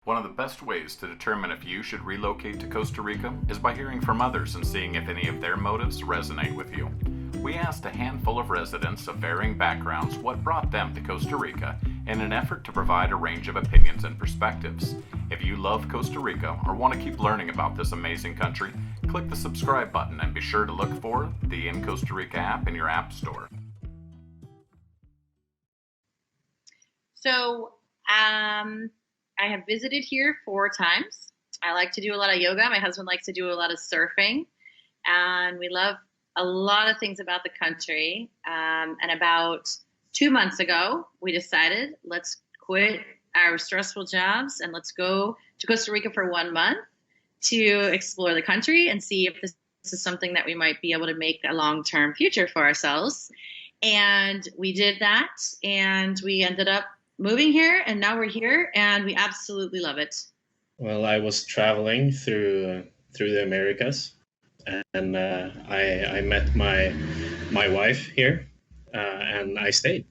One of the best ways to determine if you should relocate to Costa Rica is by hearing from others and seeing if any of their motives resonate with you. We asked a handful of residents of varying backgrounds what brought them to Costa Rica in an effort to provide a range of opinions and perspectives. If you love Costa Rica or want to keep learning about this amazing country, click the subscribe button and be sure to look for the InCostaRica app in your app store. So, I have visited here 4 times. I like to do a lot of yoga. My husband likes to do a lot of surfing. And we love a lot of things about the country. And about 2 months ago, we decided let's quit our stressful jobs and let's go to Costa Rica for 1 month to explore the country and see if this is something that we might be able to make a long-term future for ourselves. And we did that, and we ended up moving here, and now we're here, and we absolutely love it. Well, I was traveling through the Americas, and I met my wife here, and I stayed.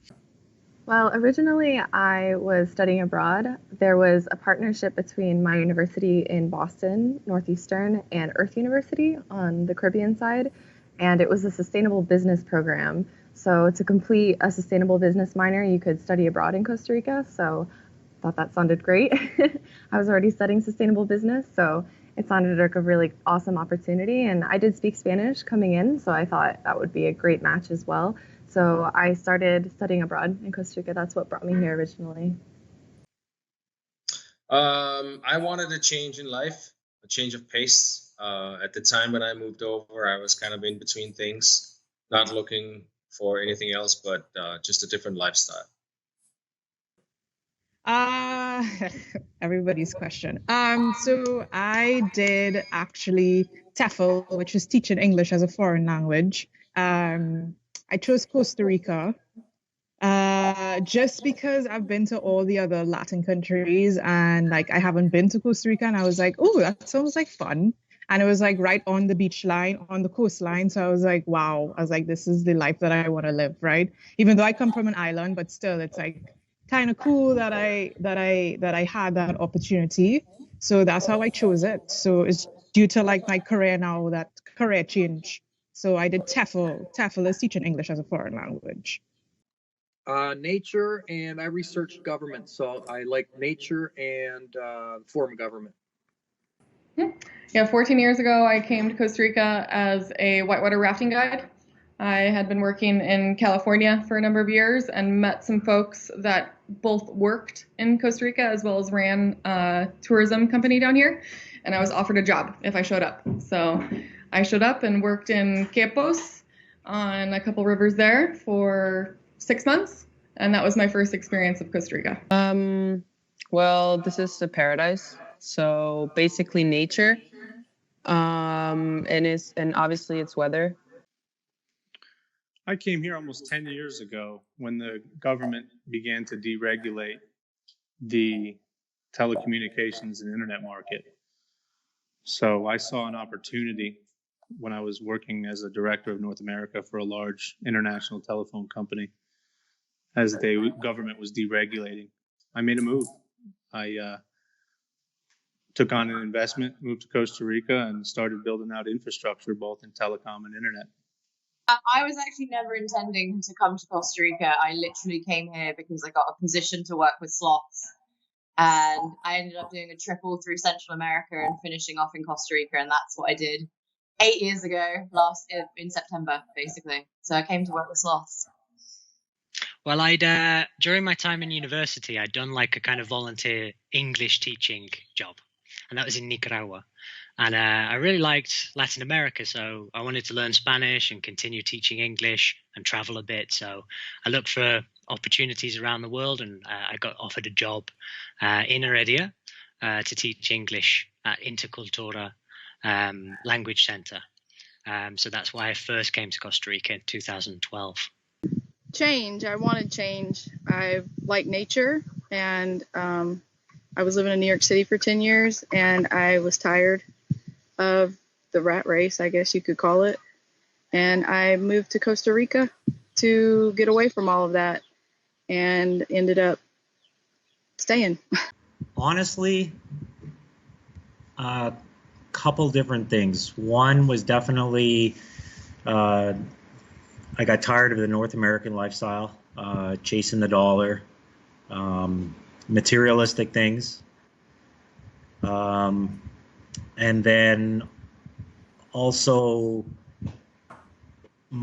Well, originally I was studying abroad. There was a partnership between my university in Boston, Northeastern, and Earth University on the Caribbean side, and it was a sustainable business program. So to complete a sustainable business minor, you could study abroad in Costa Rica. So I thought that sounded great. I was already studying sustainable business, so it sounded like a really awesome opportunity. And I did speak Spanish coming in, so I thought that would be a great match as well. So I started studying abroad in Costa Rica. That's what brought me here originally. I wanted a change in life, a change of pace. At the time when I moved over, I was kind of in between things, not looking for anything else, but just a different lifestyle. Everybody's question. So I did actually TEFL, which is teaching English as a foreign language. I chose Costa Rica just because I've been to all the other Latin countries and I haven't been to Costa Rica, and I was like, oh, that sounds like fun. And it was right on the beach line, on the coastline. So I was like, wow. I was like, this is the life that I want to live, right? Even though I come from an island, but still, it's kind of cool that I had that opportunity. So that's how I chose it. So it's due to my career now, that career change. So I did TEFL. TEFL is teaching English as a foreign language. Nature, and I researched government. So I like nature and form of government. Yeah, 14 years ago, I came to Costa Rica as a whitewater rafting guide. I had been working in California for a number of years and met some folks that both worked in Costa Rica as well as ran a tourism company down here. And I was offered a job if I showed up. So I showed up and worked in Quepos on a couple rivers there for 6 months. And that was my first experience of Costa Rica. Well, this is a paradise. So basically nature, and obviously it's weather. I came here almost 10 years ago when the government began to deregulate the telecommunications and internet market. So I saw an opportunity when I was working as a director of North America for a large international telephone company. As the government was deregulating, I made a move. I took on an investment, moved to Costa Rica, and started building out infrastructure both in telecom and internet. I was actually never intending to come to Costa Rica. I literally came here because I got a position to work with sloths. And I ended up doing a triple through Central America and finishing off in Costa Rica. And that's what I did 8 years ago, in September, basically. So I came to work with sloths. Well, during my time in university, I'd done a kind of volunteer English teaching job. And that was in Nicaragua. And I really liked Latin America, so I wanted to learn Spanish and continue teaching English and travel a bit. So I looked for opportunities around the world, and I got offered a job in Heredia to teach English at Intercultura Language Center. So that's why I first came to Costa Rica in 2012. Change. I wanted change. I like nature, and I was living in New York City for 10 years, and I was tired of the rat race, I guess you could call it. And I moved to Costa Rica to get away from all of that and ended up staying. Honestly, A couple different things. One was definitely I got tired of the North American lifestyle, chasing the dollar, materialistic things. And then also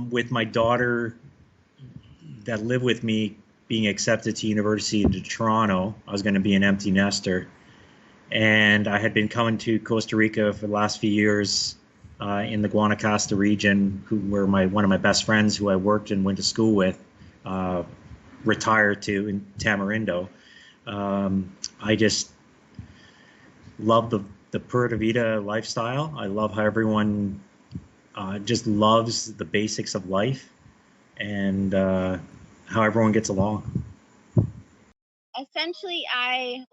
with my daughter that lived with me being accepted to University of Toronto, I was going to be an empty nester. And I had been coming to Costa Rica for the last few years in the Guanacaste region, who were one of my best friends who I worked and went to school with, retired to in Tamarindo. I just love the Pura Vida lifestyle. I love how everyone just loves the basics of life and how everyone gets along. Essentially, I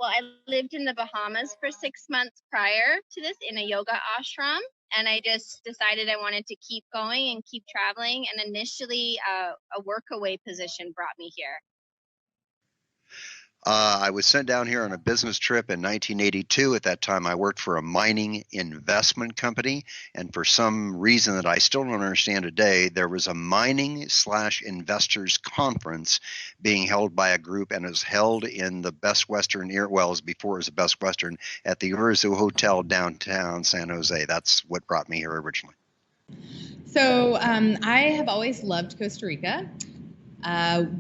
lived in the Bahamas for 6 months prior to this in a yoga ashram, and I just decided I wanted to keep going and keep traveling, and initially a workaway position brought me here. I was sent down here on a business trip in 1982. At that time, I worked for a mining investment company, and for some reason that I still don't understand today, there was a mining/investors conference being held by a group, and it was held in the Best Western, well, it was before it was the Best Western, at the Urazu Hotel downtown San Jose. That's what brought me here originally. So I have always loved Costa Rica.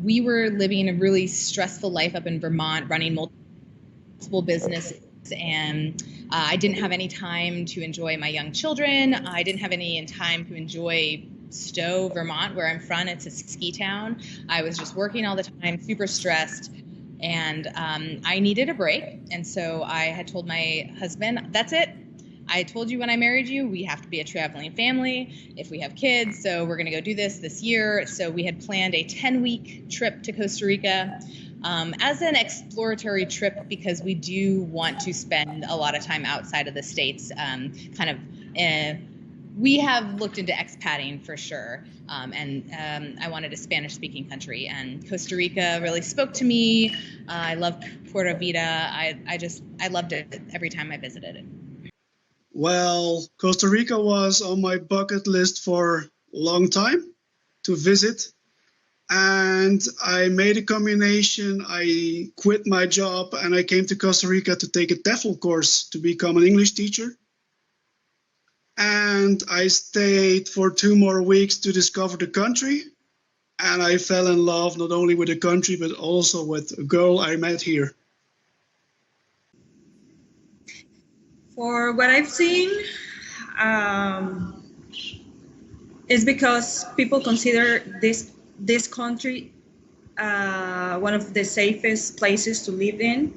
We were living a really stressful life up in Vermont, running multiple businesses, and I didn't have any time to enjoy my young children. I didn't have any time to enjoy Stowe, Vermont, where I'm from. It's a ski town. I was just working all the time, super stressed, and I needed a break. And so I had told my husband, that's it. I told you when I married you, we have to be a traveling family if we have kids, so we're going to go do this year. So we had planned a 10-week trip to Costa Rica as an exploratory trip because we do want to spend a lot of time outside of the States. We have looked into expatting for sure, and I wanted a Spanish-speaking country, and Costa Rica really spoke to me. I love Pura Vida. I loved it every time I visited it. Well, Costa Rica was on my bucket list for a long time to visit. And I made a combination. I quit my job and I came to Costa Rica to take a TEFL course to become an English teacher. And I stayed for 2 more weeks to discover the country. And I fell in love not only with the country, but also with a girl I met here. For what I've seen, is because people consider this country one of the safest places to live in,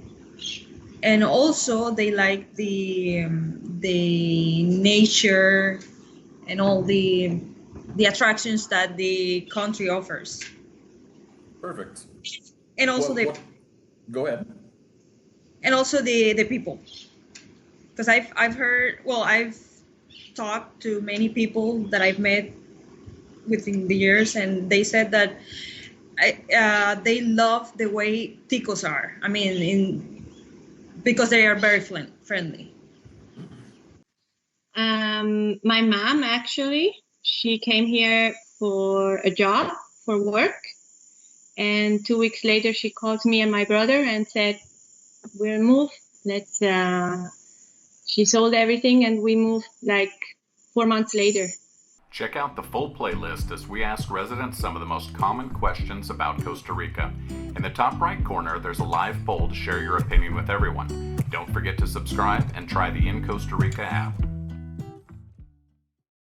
and also they like the nature and all the attractions that the country offers. Perfect. And also go ahead. And also the people. Because I've talked to many people that I've met within the years, and they said that they love the way ticos are. I mean, because they are very friendly. My mom, actually, she came here for a job, for work. And 2 weeks later, she called me and my brother and said, we'll move. She sold everything and we moved like 4 months later. Check out the full playlist as we ask residents some of the most common questions about Costa Rica. In the top right corner, there's a live poll to share your opinion with everyone. Don't forget to subscribe and try the InCostaRica app.